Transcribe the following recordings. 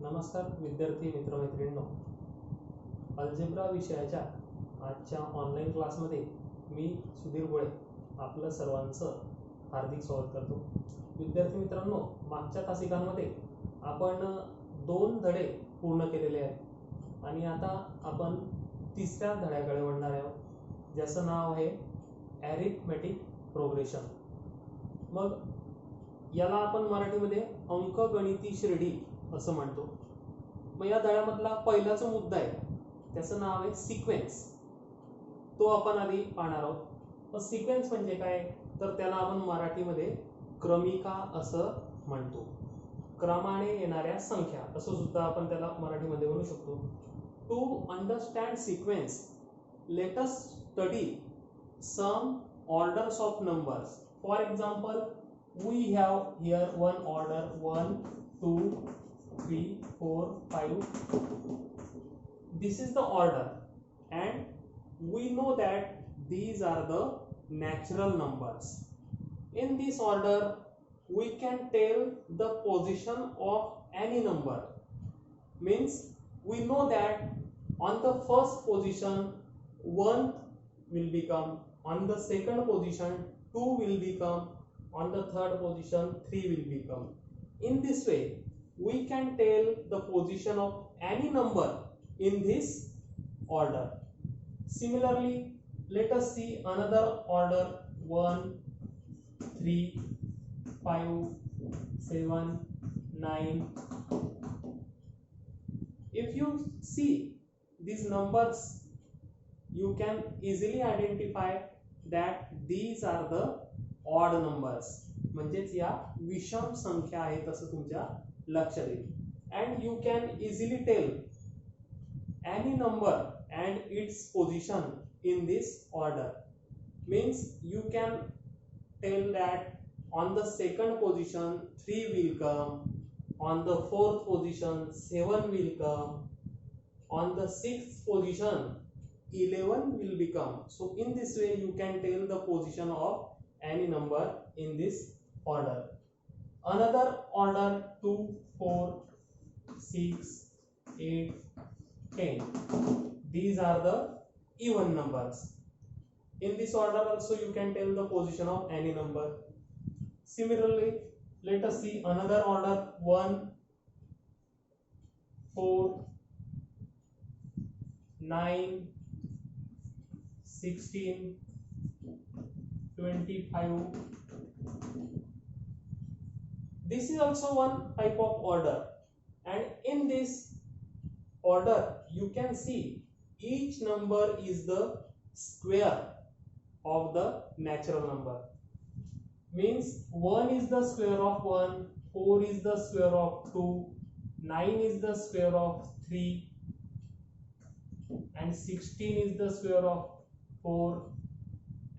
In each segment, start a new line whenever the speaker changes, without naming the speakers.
नमस्कार विद्यार्थी मित्रमैत्रिणींनो, अल्जेब्रा विषयाच्या आजच्या ऑनलाईन क्लासमध्ये मी सुधीर गोळे आपलं सर्वांचं हार्दिक स्वागत करतो. विद्यार्थी मित्रांनो, मागच्या तासिकांमध्ये आपण 2 धडे पूर्ण केलेले आहेत आणि आता आपण तिसऱ्या धड्याकडे वळणार आहोत, ज्याचं नाव आहे ॲरिथमेटिक प्रोग्रेशन. मग याला आपण मराठीमध्ये अंकगणिती श्रेणी असं म्हणतो. मग या धड्यामधला पहिला जो मुद्दा आहे त्याचं नाव आहे सिक्वेन्स. तो आपण आधी पाहणार आहोत. मग सिक्वेन्स म्हणजे काय, तर त्याला आपण मराठीमध्ये क्रमिका असं म्हणतो. क्रमाने येणाऱ्या संख्या असं सुद्धा आपण त्याला मराठीमध्ये म्हणू शकतो. To understand sequence let us study some orders of numbers. For example, we have here one order 1 2 3 4 5. This is the order and we know that these are the natural numbers. In this order we can tell the position of any number. Means we know that on the first position 1 will become, on the second position 2 will become, on the third position 3 will become. In this way we can tell the position of any number in this order. Similarly, let us see another order 1 3 5 7 9. If you see these numbers, you can easily identify that these are the odd numbers, म्हणजेच या विषम संख्या आहेत असं तुमच्या लक्षात येईल. And you can easily tell any number and its position in this order. Means you can tell that on the second position 3 will come, on the fourth position 7 will come, on the sixth position 11 will become. So in this way you can tell the position of any number in this order. Another order 2 4 6 8 10. These are the even numbers. In this order also you can tell the position of any number. Similarly, let us see another order 1 4 9 16 25. This is also one type of order, and in this order you can see each number is the square of the natural number. Means 1 is the square of 1, 4 is the square of 2, 9 is the square of 3, and 16 is the square of 4,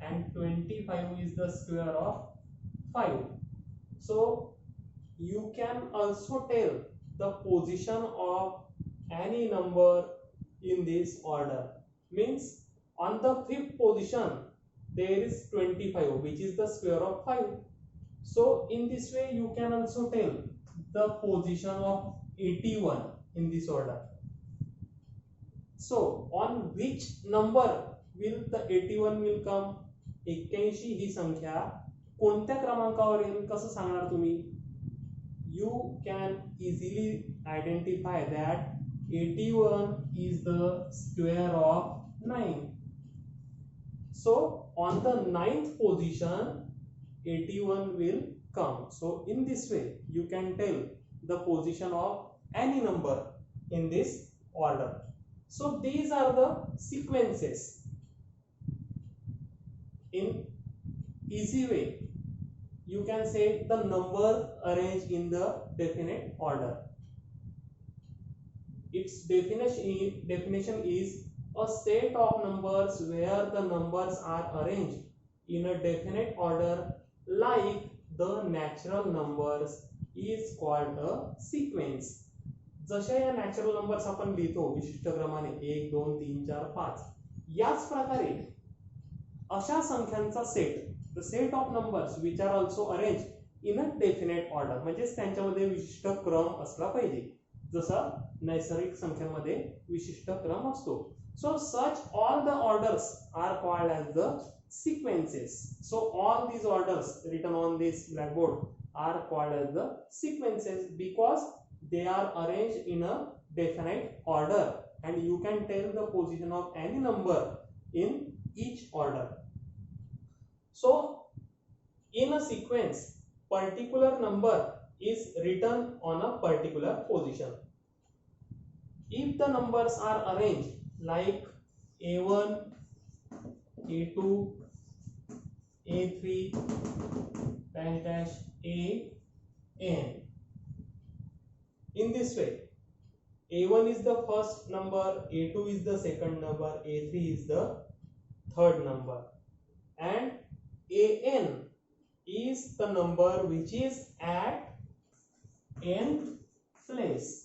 and 25 is the square of 5. So you can also tell the position of any number in this order. Means on the fifth position there is 25, which is the square of 5. So in this way you can also tell the position of 81 in this order. So on which number will the 81 will come? 81 ही संख्या कोणत्या क्रमांकावर येईल कसं सांगणार तुम्ही? You can easily identify that 81 is the square of 9. So on the 9th position 81 will come. So in this way you can tell the position of any number in this order. So these are the sequences. In easy way you can say the numbers arranged in the definite order. Its definition is a set of numbers where the numbers are arranged in a definite order like the natural numbers is called a sequence. जशा या natural numbers आपण लिहितो विशिष्ट क्रमाने 1 2 3 4 5, याच प्रकारे अशा संख्यांचा set, the set of numbers which are also arrange in a definite order, म्हणजे त्यांच्यामध्ये विशिष्ट क्रम असला पाहिजे. जसं नैसर्गिक संख्यांमध्ये विशिष्ट क्रम असतो. So such all the orders are called as the sequences. So all these orders written on this blackboard are called as the sequences because they are arranged in a definite order and you can tell the position of any number in each order. So in a sequence, particular number is written on a particular position. If the numbers are arranged like A1, A2, A3, dash dash AN. In this way, A1 is the first number, A2 is the second number, A3 is the third number, and AN is the number which is at nth place.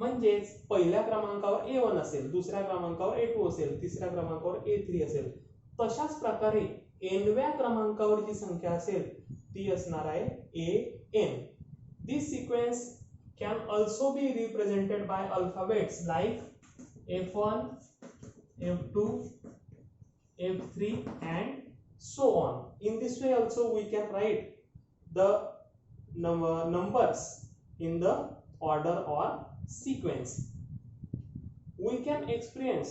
म्हणजेच पहिल्या क्रमांकावर A1 असेल, दुसऱ्या क्रमांकावर A2 असेल, तिसऱ्या क्रमांकावर A3 असेल. तशाच प्रकारे nव्या क्रमांकावर जी संख्या असेल ती असणार आहे AN. This sequence can also be represented by alphabets like F1, F2, F3 and so on. In this way also we can write the numbers in the order or sequence. We can experience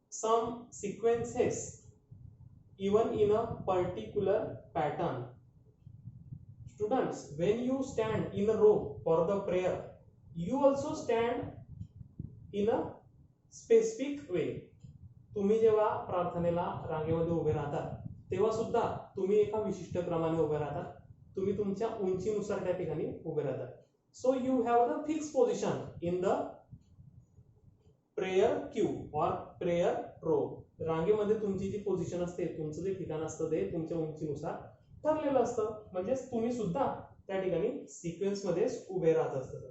some sequences even in a particular pattern. Students, when you stand in a row for the prayer, you also stand in a specific way. तुम्ही जेव्हा प्रार्थनेला रांगेमध्ये उभे राहतात तेव्हा सुद्धा तुम्ही एका विशिष्ट क्रमाने उभे राहतात. तुम्ही तुमच्या उंचीनुसार त्या ठिकाणी उभे राहतात. So you have the fixed position in the prayer queue or prayer row. रांगेमध्ये तुमची जी पोझिशन असते, तुमचं जे ठिकाण असतं ते तुमच्या उंचीनुसार ठरलेलं असतं. म्हणजे तुम्ही सुद्धा त्या ठिकाणी सिक्वेन्स मध्ये उभे राहत असतात.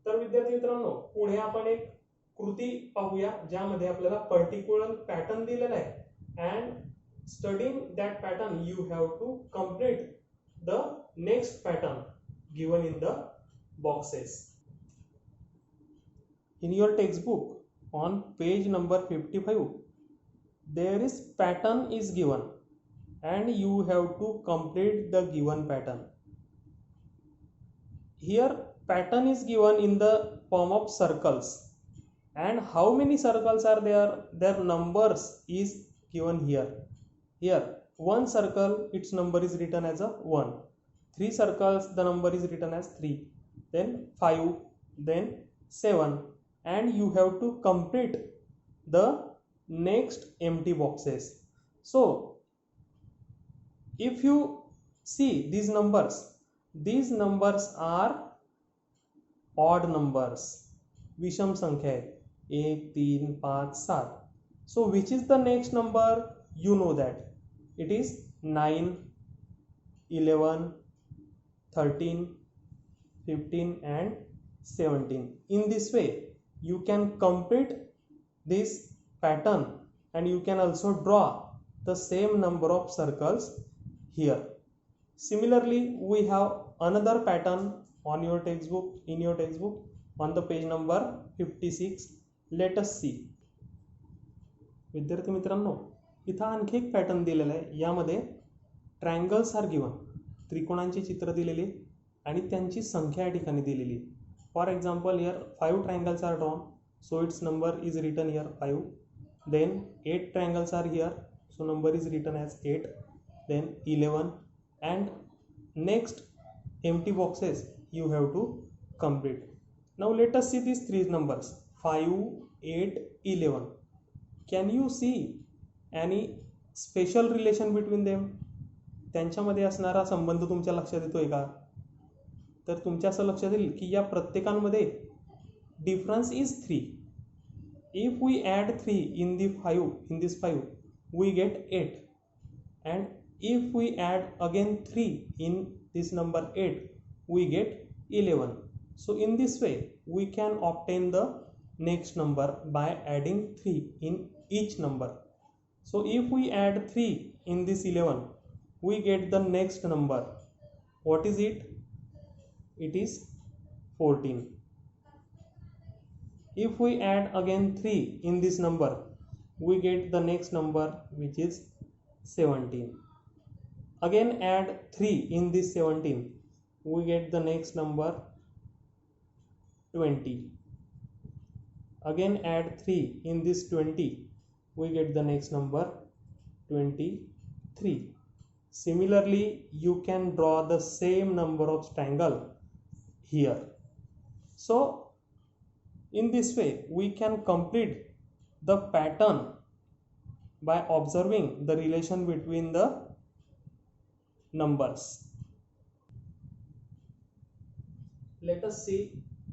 तर विद्यार्थी मित्रांनो, पुढे आपण एक कृती पाहूया ज्यामध्ये आपल्याला पर्टिक्युलर पॅटर्न दिलेला आहे and studying that pattern you have to complete the next pattern given in the boxes. In your textbook on page number 55 there is pattern is given and you have to complete the given pattern. Here pattern is given in the form of circles and how many circles are there, their numbers is given here. Here one circle, its number is written as a 1. 3 circles, the number is written as 3, then 5, then 7, and you have to complete the next empty boxes. So if you see these numbers are odd numbers. विषम संख्या है 1, 3, 5, 7. So which is the next number? You know that it is 9, 11, 13, 15 and 17. In this way you can complete this pattern and you can also draw the same number of circles here. Similarly we have another pattern on your textbook, in your textbook on the page number 56. Let us see. विद्यार्थी मित्रांनो, इथं आणखी एक pattern दिलेला आहे. यामध्ये triangles are given, त्रिकोणांची चित्र दिलेली आणि त्यांची संख्या या ठिकाणी दिलेली. For example here 5 triangles are drawn, so its number is written here 5. Then 8 triangles are here, so number is written as 8, then 11, and next empty boxes you have to complete. Now let us see these three numbers 5, 8, 11. Can you see any special relation between them? त्यांच्यामध्ये असणारा संबंध तुमच्या लक्षात येतोय का? तर तुमच्या असं लक्षात येईल की या प्रत्येकांमध्ये difference is 3. If we add 3 in this 5 we get 8, and if we add again 3 in this number 8 we get 11. So in this way we can obtain the next number by adding 3 in each number. So if we add 3 in this 11 we get the next number. What is it? It is 14. If we add again 3 in this number, we get the next number, which is 17. Again add 3 in this 17, we get the next number 20. Again add 3 in this 20, we get the next number 23. Similarly, you can draw the same number of triangle here. So in this way we can complete the pattern by observing the relation between the numbers. Let us see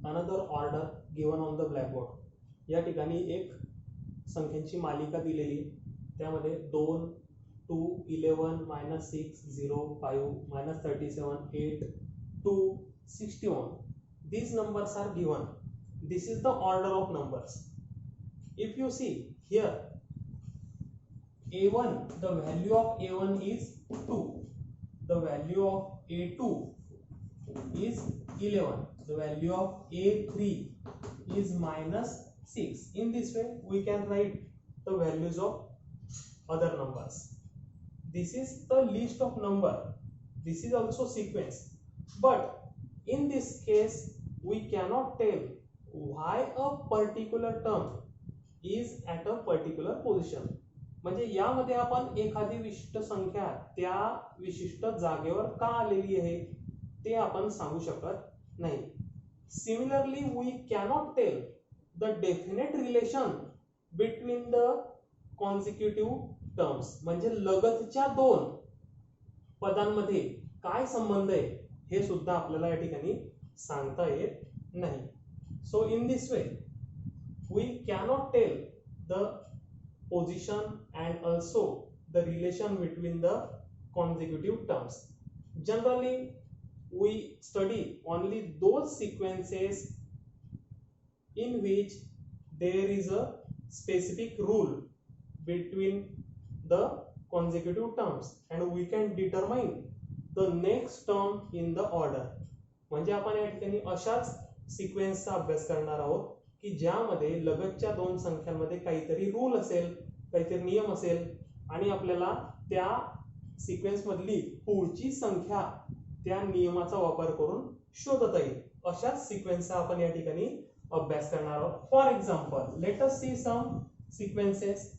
another order given on the blackboard. या ठिकाणी एक संख्यांची मालिका दिलेली, त्यामध्ये 2 2 11 -6 0 5 -37 8 2 61. These numbers are given. This is the order of numbers. If you see here, A1, the value of A1 is 2, the value of A2 is 11, the value of A3 is -6. In this way we can write the values of other numbers. This is the list of number. This is also sequence, but in this case we cannot tell why a particular term is at a particular position. म्हणजे यामध्ये आपण एखादी विशिष्ट संख्या त्या विशिष्ट जागेवर का आलेली आहे ते आपण सांगू शकत नाही. Similarly, we cannot tell the definite relation between the consecutive terms. म्हणजे लगतच्या दोन पदांमध्ये काय संबंध आहे हे सुद्धा आपल्याला या ठिकाणी सांगता येत नाही. So in this way we cannot tell the position and also the relation between the consecutive terms. Generally we study only those sequences in which there is a specific rule between the consecutive terms and we can determine the next term in the order. म्हणजे आपण या ठिकाणी अशाच सिक्वेन्सचा अभ्यास करणार आहोत की ज्यामध्ये लगतच्या दोन संख्यांमध्ये काहीतरी रूल असेल, काहीतरी नियम असेल आणि आपल्याला त्या सिक्वेन्स मधली पुढची संख्या त्या नियमाचा वापर करून शोधता येईल. अशाच सिक्वेन्सचा आपण या ठिकाणी अभ्यास करणार आहोत. For example, let us see some sequences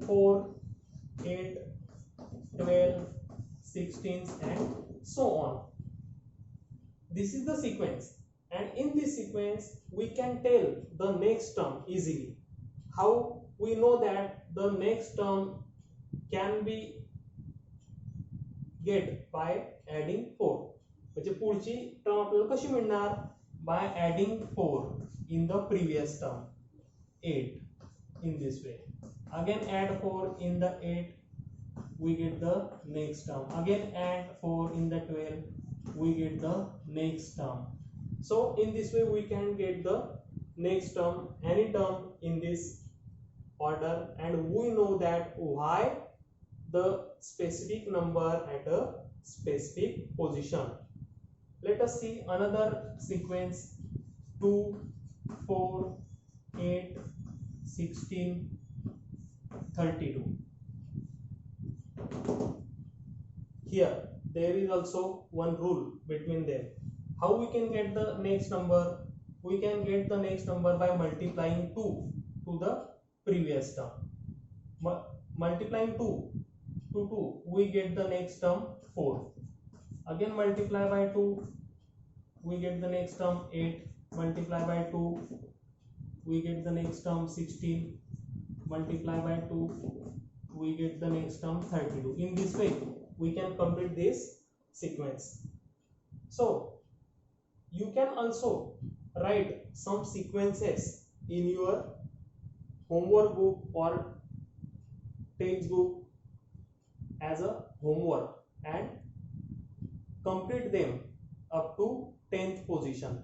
4 8 12 16 and so on. This is the sequence, and in this sequence we can tell the next term easily. How we know that the next term can be get by adding 4. म्हणजे पुढची term आपल्याला कशी मिळणार? By adding 4 in the previous term 8. In this way, again add 4 in the 8, we get the next term. Again add 4 in the 12, we get the next term. So in this way we can get the next term, any term in this order, and we know that why the specific number at a specific position. Let us see another sequence: 2 4 8 16 32. Here there is also one rule between them. How we can get the next number? We can get the next number by multiplying 2 to the previous term. Multiplying 2 to 2, we get the next term 4. Again multiply by 2, we get the next term 8. Multiply by 2, we get the next term 16. Multiply by 2, we get the next term 32. In this way we can complete this sequence. So you can also write some sequences in your homework book or textbook as a homework and complete them up to 10th position.